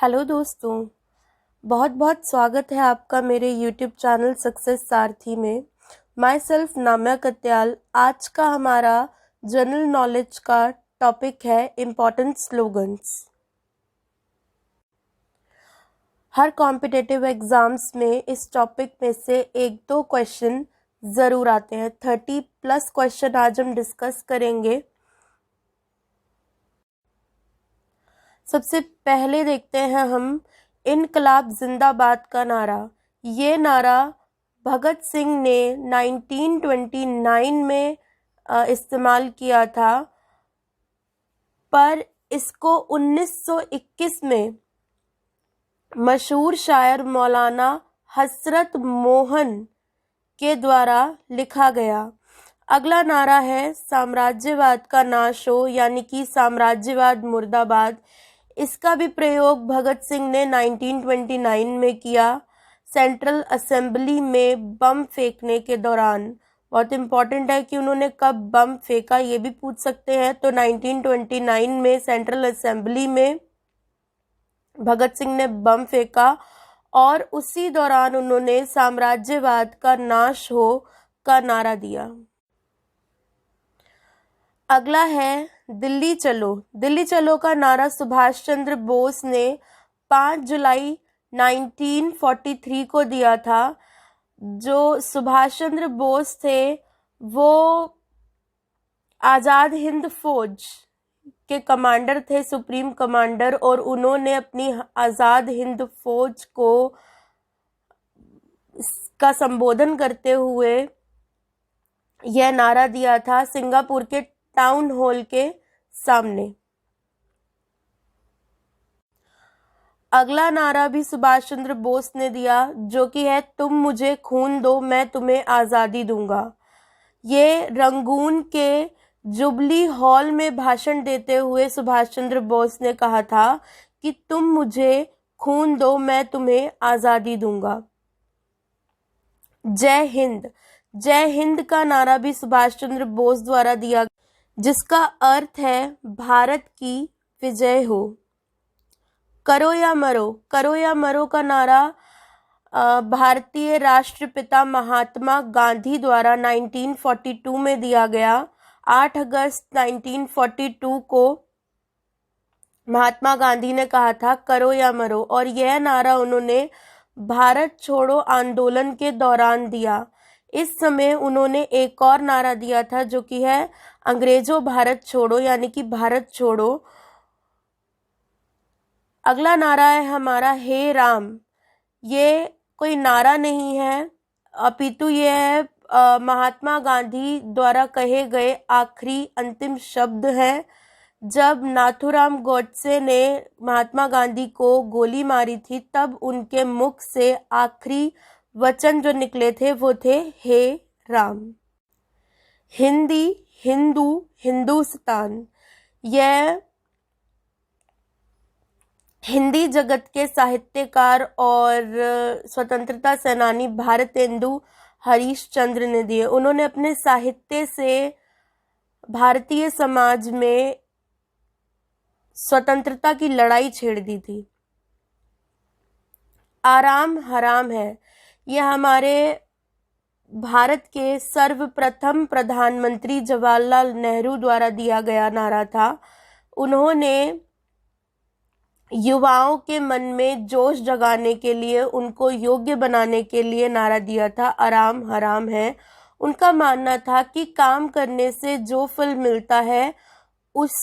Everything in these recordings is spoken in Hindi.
हेलो दोस्तों, बहुत बहुत स्वागत है आपका मेरे यूट्यूब चैनल सक्सेस सारथी में। My self Namya Katyal. आज का हमारा जनरल नॉलेज का टॉपिक है इम्पोर्टेंट स्लोगन्स। हर कॉम्पिटिटिव एग्जाम्स में इस टॉपिक में से एक दो क्वेश्चन ज़रूर आते हैं। 30+ क्वेश्चन आज हम डिस्कस करेंगे। सबसे पहले देखते हैं हम इनकलाब जिंदाबाद का नारा। ये नारा भगत सिंह ने 1929 में इस्तेमाल किया था, पर इसको 1921 में मशहूर शायर मौलाना हसरत मोहन के द्वारा लिखा गया। अगला नारा है साम्राज्यवाद का नाश हो, यानी कि साम्राज्यवाद मुर्दाबाद। इसका भी प्रयोग भगत सिंह ने 1929 में किया, सेंट्रल असेंबली में बम फेंकने के दौरान। बहुत इम्पॉर्टेंट है कि उन्होंने कब बम फेंका, ये भी पूछ सकते हैं। तो 1929 में सेंट्रल असेंबली में भगत सिंह ने बम फेंका और उसी दौरान उन्होंने साम्राज्यवाद का नाश हो का नारा दिया। अगला है दिल्ली चलो। दिल्ली चलो का नारा सुभाष चंद्र बोस ने 5 जुलाई 1943 को दिया था। जो सुभाष चंद्र बोस थे वो आज़ाद हिंद फौज के कमांडर थे, सुप्रीम कमांडर, और उन्होंने अपनी आज़ाद हिंद फौज को का संबोधन करते हुए यह नारा दिया था सिंगापुर के टाउन हॉल के सामने। अगला नारा भी सुभाष चंद्र बोस ने दिया, जो कि है तुम मुझे खून दो मैं तुम्हें आज़ादी दूंगा। ये रंगून के जुबली हॉल में भाषण देते हुए सुभाष चंद्र बोस ने कहा था कि तुम मुझे खून दो मैं तुम्हें आज़ादी दूंगा। जय हिंद। जय हिंद का नारा भी सुभाष चंद्र बोस द्वारा दिया, जिसका अर्थ है भारत की विजय हो। करो या मरो। करो या मरो का नारा भारतीय राष्ट्रपिता महात्मा गांधी द्वारा 1942 में दिया गया। 8 अगस्त 1942 को महात्मा गांधी ने कहा था करो या मरो, और यह नारा उन्होंने भारत छोड़ो आंदोलन के दौरान दिया। इस समय उन्होंने एक और नारा दिया था, जो कि है अंग्रेजों भारत छोड़ो, यानी कि भारत छोड़ो। अगला नारा है हमारा हे राम। ये कोई नारा नहीं है, अपितु ये है महात्मा गांधी द्वारा कहे गए आखिरी अंतिम शब्द हैं। जब नाथूराम गोडसे ने महात्मा गांधी को गोली मारी थी, तब उनके मुख से आखिरी वचन जो निकले थे वो थे हे राम। हिंदी, हिंदू, हिंदुस्तान। यह हिंदी जगत के साहित्यकार और स्वतंत्रता सेनानी भारतेंदु हरीशचंद्र ने दिए। उन्होंने अपने साहित्य से भारतीय समाज में स्वतंत्रता की लड़ाई छेड़ दी थी। आराम हराम है। यह हमारे भारत के सर्वप्रथम प्रधानमंत्री जवाहरलाल नेहरू द्वारा दिया गया नारा था। उन्होंने युवाओं के मन में जोश जगाने के लिए, उनको योग्य बनाने के लिए नारा दिया था आराम हराम है। उनका मानना था कि काम करने से जो फल मिलता है उस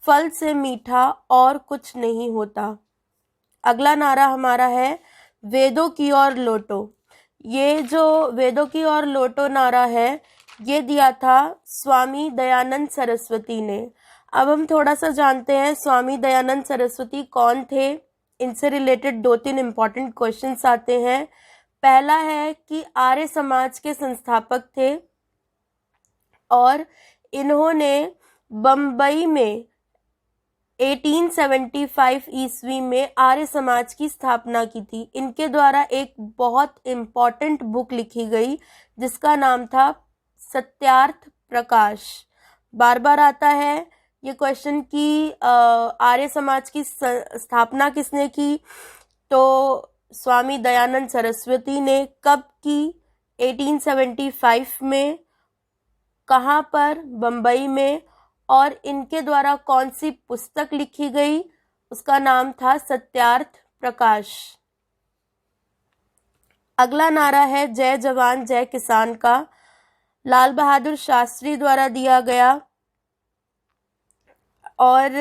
फल से मीठा और कुछ नहीं होता। अगला नारा हमारा है वेदों की ओर लौटो। ये जो वेदों की ओर लौटो नारा है, ये दिया था स्वामी दयानंद सरस्वती ने। अब हम थोड़ा सा जानते हैं स्वामी दयानंद सरस्वती कौन थे। इनसे रिलेटेड 2-3 इम्पॉर्टेंट क्वेश्चंस आते हैं। पहला है कि आर्य समाज के संस्थापक थे और इन्होंने बम्बई में 1875 ईस्वी में आर्य समाज की स्थापना की थी। इनके द्वारा एक बहुत इम्पॉर्टेंट बुक लिखी गई जिसका नाम था सत्यार्थ प्रकाश। बार बार आता है ये क्वेश्चन कि आर्य समाज की स्थापना किसने की, तो स्वामी दयानंद सरस्वती ने। कब की, 1875 में। कहाँ पर, बम्बई में। और इनके द्वारा कौन सी पुस्तक लिखी गई, उसका नाम था सत्यार्थ प्रकाश। अगला नारा है जय जवान जय किसान का, लाल बहादुर शास्त्री द्वारा दिया गया और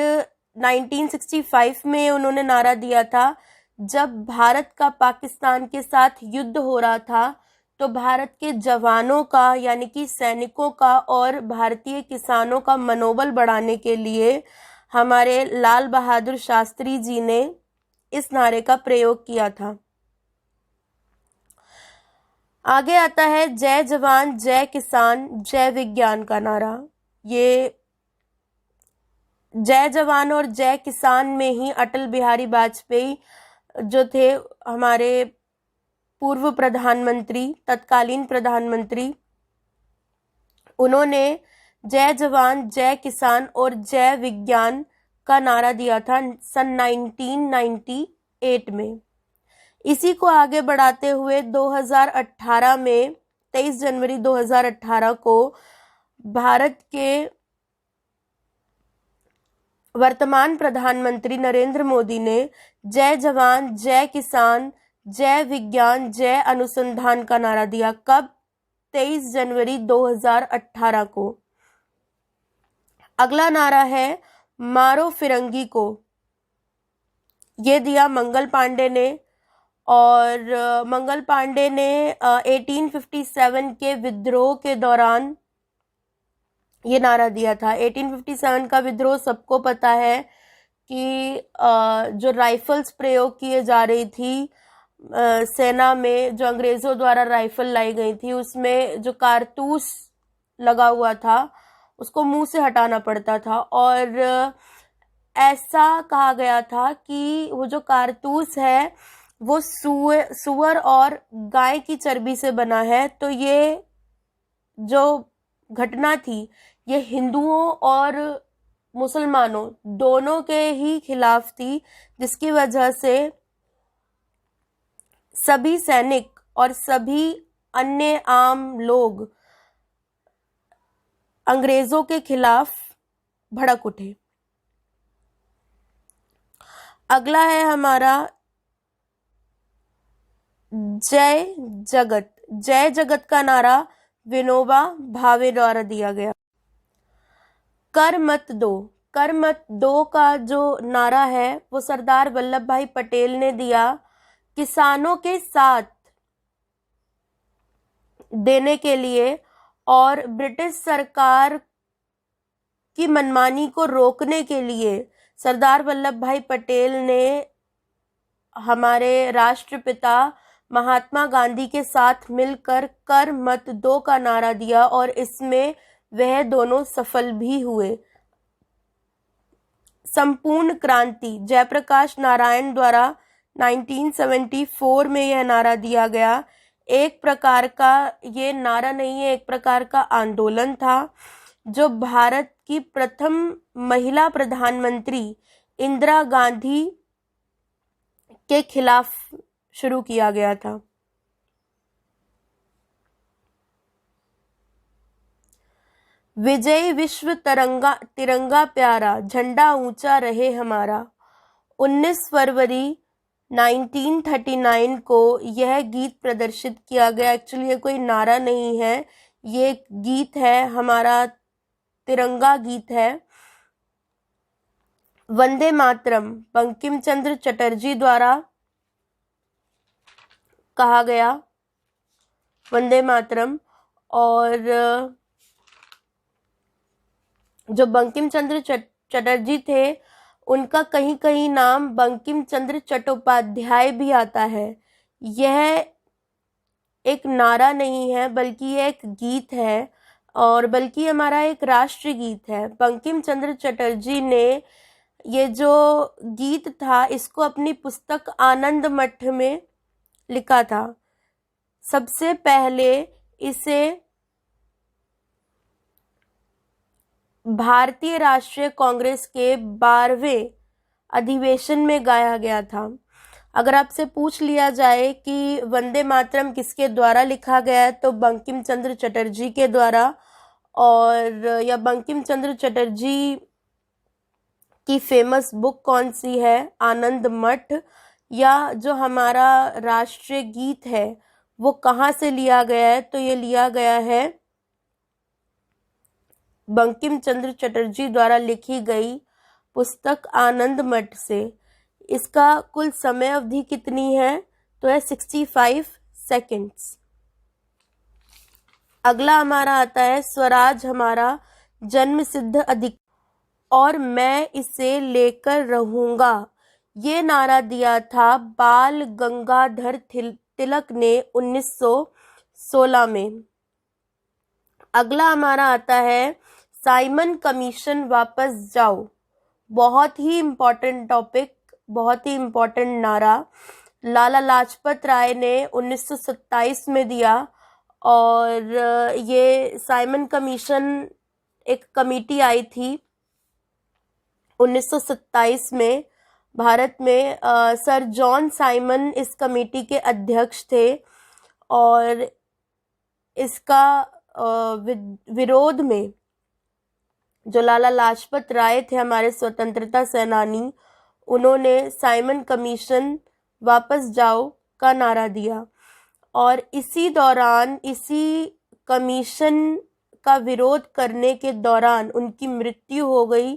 1965 में उन्होंने नारा दिया था। जब भारत का पाकिस्तान के साथ युद्ध हो रहा था तो भारत के जवानों का यानी कि सैनिकों का और भारतीय किसानों का मनोबल बढ़ाने के लिए हमारे लाल बहादुर शास्त्री जी ने इस नारे का प्रयोग किया था। आगे आता है जय जवान जय किसान जय विज्ञान का नारा। ये जय जवान और जय किसान में ही अटल बिहारी वाजपेयी जो थे हमारे पूर्व प्रधानमंत्री, तत्कालीन प्रधानमंत्री, उन्होंने जय जवान जय किसान और जय विज्ञान का नारा दिया था सन 1998 में। इसी को आगे बढ़ाते हुए 2018 में 23 जनवरी 2018 को भारत के वर्तमान प्रधानमंत्री नरेंद्र मोदी ने जय जवान जय किसान जय विज्ञान जय अनुसंधान का नारा दिया। कब, 23 जनवरी 2018 को। अगला नारा है मारो फिरंगी को। ये दिया मंगल पांडे ने और मंगल पांडे ने 1857 के विद्रोह के दौरान ये नारा दिया था। 1857 का विद्रोह सबको पता है कि जो राइफल्स प्रयोग किए जा रही थी सेना में, जो अंग्रेजों द्वारा राइफल लाई गई थी, उसमें जो कारतूस लगा हुआ था उसको मुंह से हटाना पड़ता था और ऐसा कहा गया था कि वो जो कारतूस है वो सुअर और गाय की चर्बी से बना है। तो ये जो घटना थी ये हिंदुओं और मुसलमानों दोनों के ही खिलाफ थी, जिसकी वजह से सभी सैनिक और सभी अन्य आम लोग अंग्रेजों के खिलाफ भड़क उठे। अगला है हमारा जय जगत। जय जगत का नारा विनोबा भावे द्वारा दिया गया। कर मत दो। कर मत दो का जो नारा है वो सरदार वल्लभ भाई पटेल ने दिया किसानों के साथ देने के लिए और ब्रिटिश सरकार की मनमानी को रोकने के लिए। सरदार वल्लभ भाई पटेल ने हमारे राष्ट्रपिता महात्मा गांधी के साथ मिलकर कर मत दो का नारा दिया और इसमें वह दोनों सफल भी हुए। संपूर्ण क्रांति जयप्रकाश नारायण द्वारा 1974 में यह नारा दिया गया। एक प्रकार का ये नारा नहीं है, एक प्रकार का आंदोलन था जो भारत की प्रथम महिला प्रधानमंत्री इंदिरा गांधी के खिलाफ शुरू किया गया था। विजय विश्व तिरंगा प्यारा, झंडा ऊंचा रहे हमारा। 19 फरवरी 1939 को यह गीत प्रदर्शित किया गया। एक्चुअली ये कोई नारा नहीं है, ये गीत है, हमारा तिरंगा गीत है। वंदे मातरम बंकिम चंद्र चटर्जी द्वारा कहा गया वंदे मातरम। और जो बंकिम चंद्र चटर्जी थे उनका कहीं कहीं नाम बंकिम चंद्र चट्टोपाध्याय भी आता है। यह एक नारा नहीं है बल्कि यह एक गीत है और बल्कि हमारा एक राष्ट्रीय गीत है। बंकिम चंद्र चटर्जी ने ये जो गीत था इसको अपनी पुस्तक आनंद मठ में लिखा था। सबसे पहले इसे भारतीय राष्ट्रीय कांग्रेस के 12वें अधिवेशन में गाया गया था। अगर आपसे पूछ लिया जाए कि वंदे मातरम किसके द्वारा लिखा गया है, तो बंकिम चंद्र चटर्जी के द्वारा। और या बंकिम चंद्र चटर्जी की फेमस बुक कौन सी है? आनंद मठ। या जो हमारा राष्ट्रीय गीत है वो कहाँ से लिया गया है? तो ये लिया गया है बंकिम चंद्र चटर्जी द्वारा लिखी गई पुस्तक आनंद मठ से। इसका कुल समय अवधि कितनी है? तो है 65 सेकेंड्स। अगला हमारा आता है स्वराज हमारा जन्म सिद्ध अधिकार और मैं इसे लेकर रहूंगा। ये नारा दिया था बाल गंगाधर तिलक ने 1916 में। अगला हमारा आता है साइमन कमीशन वापस जाओ। बहुत ही इम्पोर्टेंट टॉपिक, बहुत ही इम्पोर्टेंट नारा लाला लाजपत राय ने 1927 में दिया। और ये साइमन कमीशन एक कमेटी आई थी 1927 में भारत में। सर जॉन साइमन इस कमेटी के अध्यक्ष थे और इसका विरोध में जो लाला लाजपत राय थे हमारे स्वतंत्रता सेनानी, उन्होंने साइमन कमीशन वापस जाओ का नारा दिया। और इसी दौरान, इसी कमीशन का विरोध करने के दौरान उनकी मृत्यु हो गई।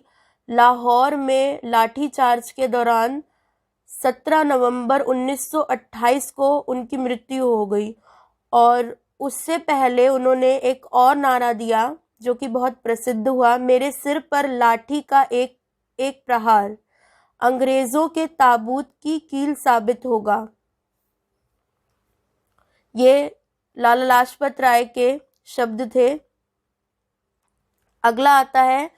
लाहौर में लाठीचार्ज के दौरान 17 नवंबर 1928 को उनकी मृत्यु हो गई। और उससे पहले उन्होंने एक और नारा दिया जो कि बहुत प्रसिद्ध हुआ, मेरे सिर पर लाठी का एक एक प्रहार अंग्रेजों के ताबूत की कील साबित होगा। ये लाला लाजपत राय के शब्द थे। अगला आता है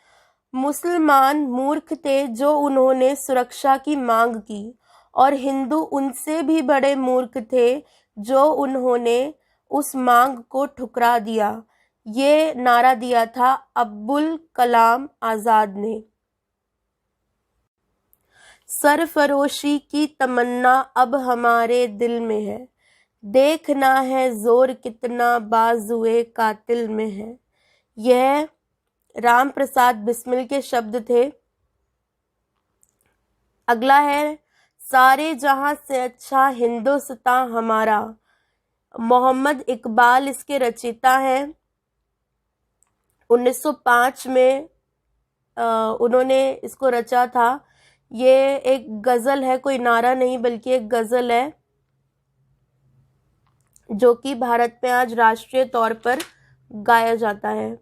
मुसलमान मूर्ख थे जो उन्होंने सुरक्षा की मांग की और हिंदू उनसे भी बड़े मूर्ख थे जो उन्होंने उस मांग को ठुकरा दिया। ये नारा दिया था अब्दुल कलाम आजाद ने। सरफरोशी की तमन्ना अब हमारे दिल में है, देखना है जोर कितना बाजुए कातिल में है। यह राम प्रसाद बिस्मिल के शब्द थे। अगला है सारे जहां से अच्छा हिंदुस्तान हमारा। मोहम्मद इकबाल इसके रचयिता हैं। 1905 में उन्होंने इसको रचा था। ये एक गजल है, कोई नारा नहीं बल्कि एक गजल है जो कि भारत में आज राष्ट्रीय तौर पर गाया जाता है।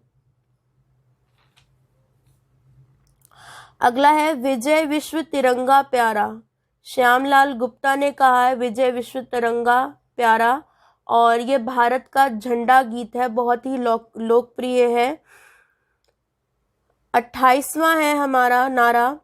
अगला है विजय विश्व तिरंगा प्यारा। श्यामलाल गुप्ता ने कहा है विजय विश्व तिरंगा प्यारा। और ये भारत का झंडा गीत है, बहुत ही लोकप्रिय है। 28वां है हमारा नारा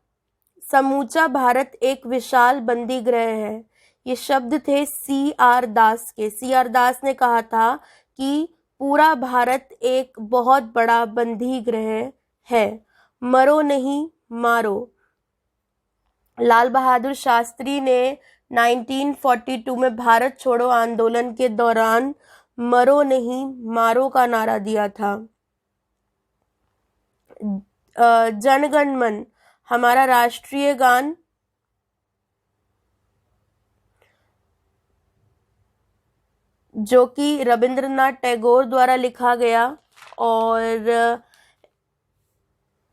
समूचा भारत एक विशाल बंदी गृह है। ये शब्द थे CR दास के। CR दास ने कहा था कि पूरा भारत एक बहुत बड़ा बंदी गृह है, मरो नहीं मारो। लाल बहादुर शास्त्री ने 1942 में भारत छोड़ो आंदोलन के दौरान मरो नहीं मारो का नारा दिया था। जनगण मन हमारा राष्ट्रीय गान जो कि रविंद्रनाथ टैगोर द्वारा लिखा गया और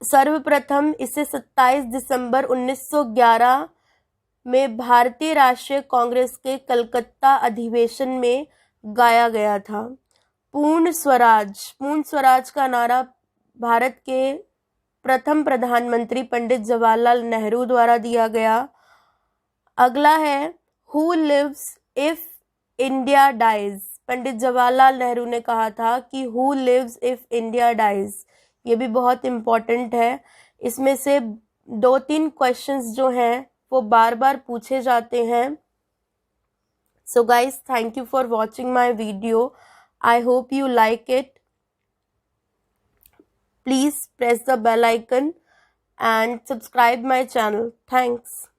सर्वप्रथम इसे 27 दिसंबर 1911 में भारतीय राष्ट्रीय कांग्रेस के कलकत्ता अधिवेशन में गाया गया था। पूर्ण स्वराज का नारा भारत के प्रथम प्रधानमंत्री पंडित जवाहरलाल नेहरू द्वारा दिया गया। अगला है who lives if India dies. Pandit Jawaharlal Nehru ने कहा था कि who lives if India dies. ये भी बहुत इम्पोर्टेंट है। इसमें से 2-3 क्वेश्चंस जो हैं वो बार बार पूछे जाते हैं। So guys, thank you for watching my video. I hope you like it. Please press the bell icon and subscribe my channel. Thanks.